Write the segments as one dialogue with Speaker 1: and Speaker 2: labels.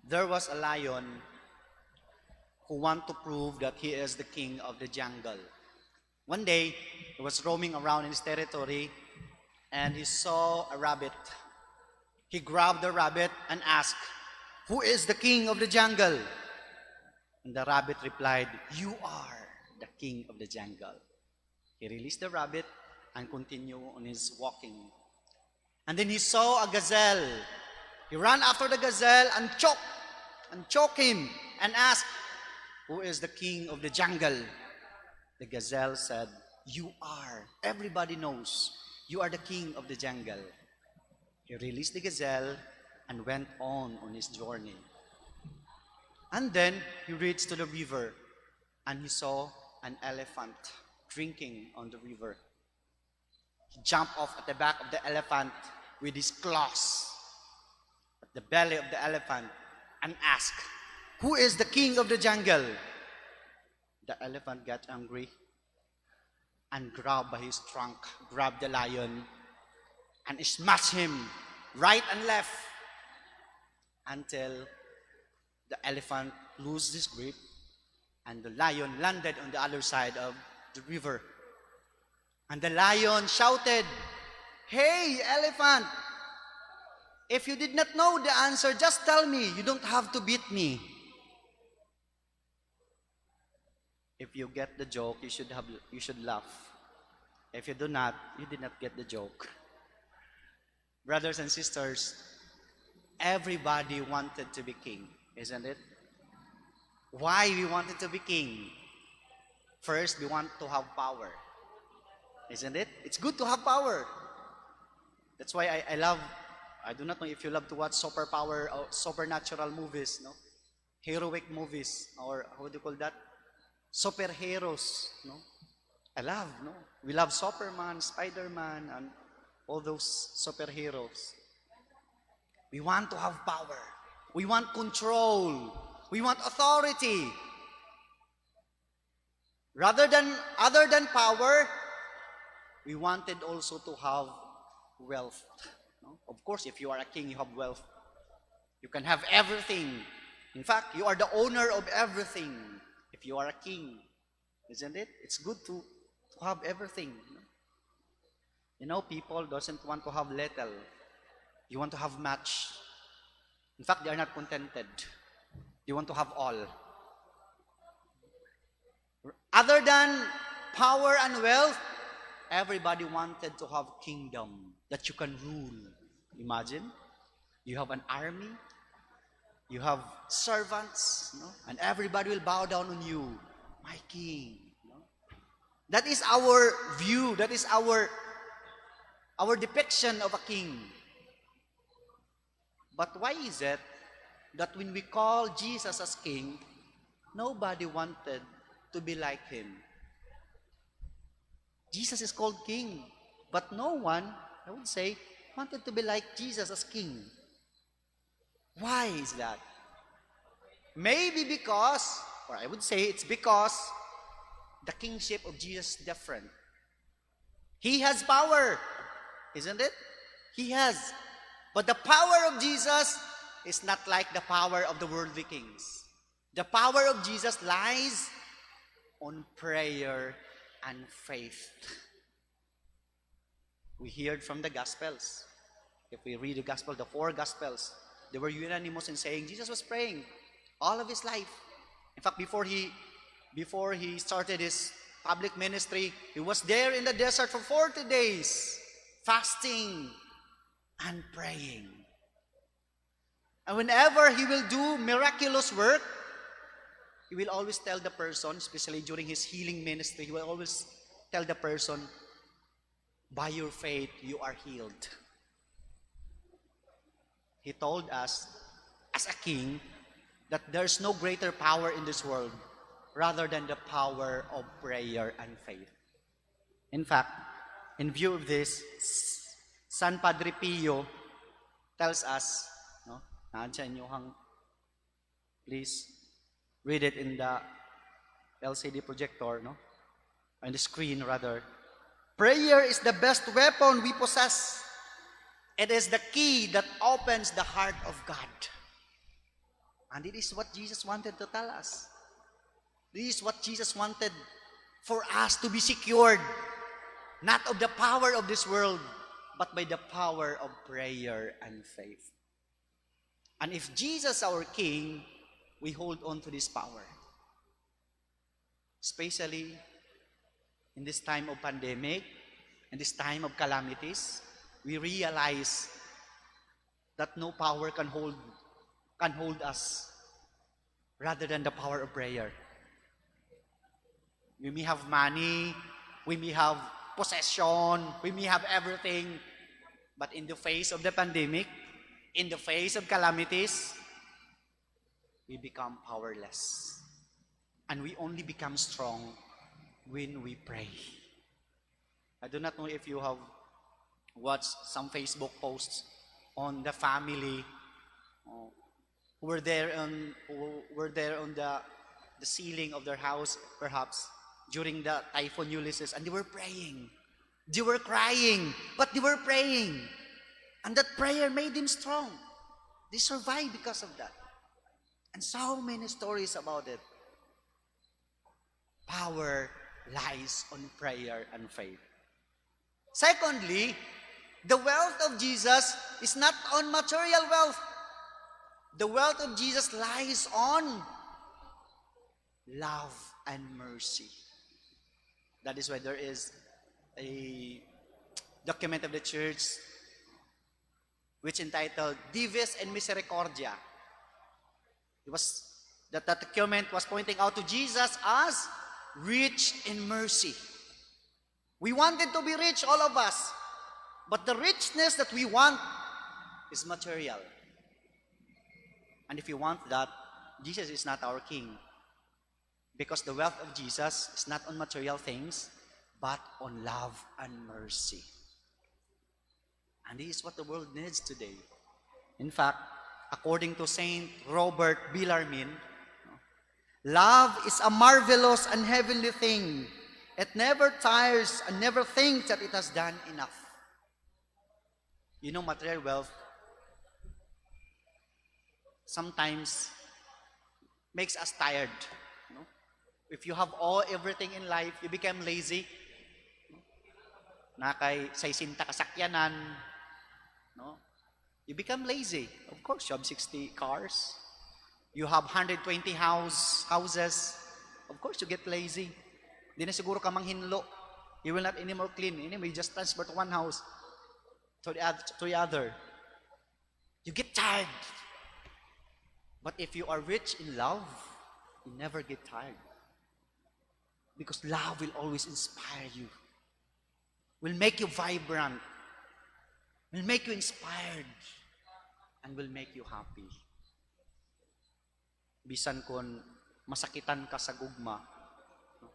Speaker 1: There was a lion who wanted to prove that he is the king of the jungle. One day, he was roaming around in his territory and he saw a rabbit. He grabbed the rabbit and asked, "Who is the king of the jungle?" And the rabbit replied, "You are the king of the jungle." He released the rabbit and continued on his walking. And then he saw a gazelle. He ran after the gazelle and choked him and asked, "Who is the king of the jungle?" The gazelle said, "You are. Everybody knows. You are the king of the jungle." He released the gazelle and went on his journey. And then he reached to the river and he saw an elephant drinking on the river. He jumped off at the back of the elephant with his claws at the belly of the elephant and asked, "Who is the king of the jungle?" The elephant got angry and grabbed by his trunk, grabbed the lion and smashed him right and left until the elephant lost his grip and the lion landed on the other side of the river. And the lion shouted, "Hey, elephant, if you did not know the answer, just tell me. You don't have to beat me." If you get the joke, you should laugh. If you do not, you did not get the joke. Brothers and sisters, everybody wanted to be king, isn't it? Why we wanted to be king? First, we want to have power, isn't it? It's good to have power. That's why I do not know if you love to watch superpower or supernatural movies, no? Heroic movies, or how do you call that? Superheroes, no? I love, no? We love Superman, Spider-Man, and all those superheroes. We want to have power. We want control. We want authority. Other than power, we wanted also to have wealth. No? Of course, if you are a king, you have wealth. You can have everything. In fact, you are the owner of everything. If you are a king, isn't it? It's good to have everything. You know, people doesn't want to have little. You want to have much. In fact, they are not contented. They want to have all. Other than power and wealth, everybody wanted to have kingdom that you can rule. Imagine, you have an army, you have servants, no? And everybody will bow down on you, my king. No? That is our view. That is our depiction of a king. But why is it that when we call Jesus as king, nobody wanted to be like him? Jesus is called king, but no one, I would say, wanted to be like Jesus as king. Why is that? Maybe because, or I would say it's because the kingship of Jesus is different. He has power, isn't it? He has. But the power of Jesus is not like the power of the worldly kings. The power of Jesus lies on prayer and faith. We heard from the Gospels. If we read the Gospel, the 4 Gospels, they were unanimous in saying Jesus was praying all of his life. In fact, before he started his public ministry, he was there in the desert for 40 days, fasting and praying. And whenever he will do miraculous work, he will always tell the person, especially during his healing ministry, he will always tell the person, "By your faith, you are healed." He told us, as a king, that there's no greater power in this world rather than the power of prayer and faith. In fact, in view of this, San Padre Pio tells us, no, nandiyan nyo hang, please read it in the LCD projector, no, on the screen rather. Prayer is the best weapon we possess. It is the key that opens the heart of God. And it is what Jesus wanted to tell us. This is what Jesus wanted for us to be secured, not of the power of this world, but by the power of prayer and faith. And if Jesus our King, we hold on to this power. Especially in this time of pandemic, in this time of calamities, we realize that no power can hold us rather than the power of prayer. We may have money, we may have possession, we may have everything, but in the face of the pandemic, in the face of calamities, we become powerless. And we only become strong when we pray. I do not know if you have watched some Facebook posts on the family who were there on the ceiling of their house, perhaps during the Typhoon Ulysses, and they were praying. They were crying, but they were praying. And that prayer made them strong. They survived because of that. And so many stories about it. Power lies on prayer and faith. Secondly, the wealth of Jesus is not on material wealth. The wealth of Jesus lies on love and mercy. That is why there is a document of the church which entitled Dives and Misericordia. That document was pointing out to Jesus as rich in mercy. We wanted to be rich, all of us. But the richness that we want is material. And if you want that, Jesus is not our King. Because the wealth of Jesus is not on material things, but on love and mercy. And this is what the world needs today. In fact, according to Saint Robert Bellarmine, love is a marvelous and heavenly thing. It never tires and never thinks that it has done enough. You know, material wealth sometimes makes us tired. You know? If you have everything in life, you become lazy. Na kay 60 kasakyanan, no? You become lazy. Of course, you have 60 cars. You have 120 houses. Of course, you get lazy. Di na siguro ka manghinlo. You will not anymore clean. Anyway, you just transfer to one house to the other. You get tired. But if you are rich in love, you never get tired. Because love will always inspire you. Will make you vibrant. Will make you inspired. And will make you happy. Bisan kung masakitan ka sa gugma,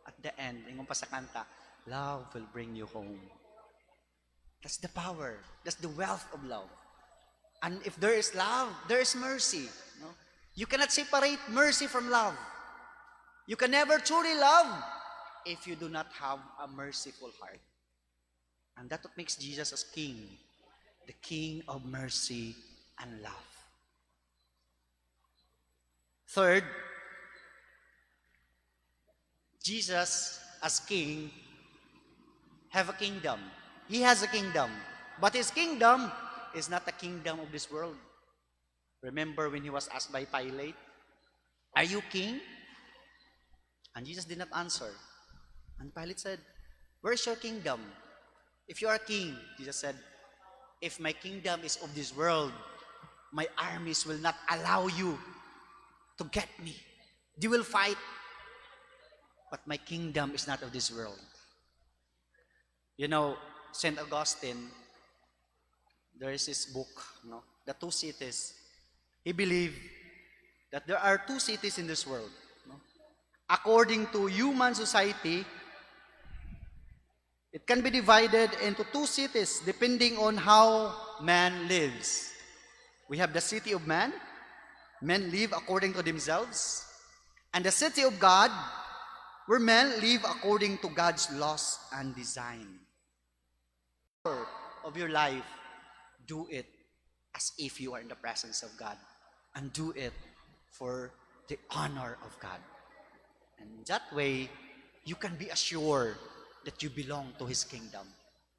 Speaker 1: at the end, ingon pa sa kanta, love will bring you home. That's the power. That's the wealth of love. And if there is love, there is mercy. No? You cannot separate mercy from love. You can never truly love if you do not have a merciful heart. And that's what makes Jesus as King, the King of mercy and love. Third, Jesus as King have a kingdom. He has a kingdom. But His kingdom is not the kingdom of this world. Remember when He was asked by Pilate, "Are you king?" And Jesus did not answer. And Pilate said, "Where is your kingdom? If you are king," Jesus said, "if my kingdom is of this world, my armies will not allow you to get me. They will fight. But my kingdom is not of this world." You know, St. Augustine, there is his book, no? The Two Cities. He believed that there are two cities in this world. No? According to human society, it can be divided into two cities depending on how man lives. We have the city of man. Men live according to themselves. And the city of God, where men live according to God's laws and design. Of your life, do it as if you are in the presence of God. And do it for the honor of God. And that way, you can be assured that you belong to His kingdom.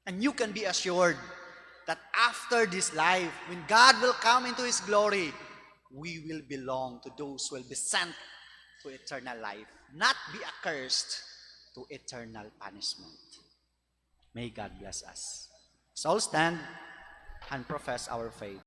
Speaker 1: And you can be assured that after this life, when God will come into His glory, we will belong to those who will be sent to eternal life, not be accursed to eternal punishment. May God bless us. So stand and profess our faith.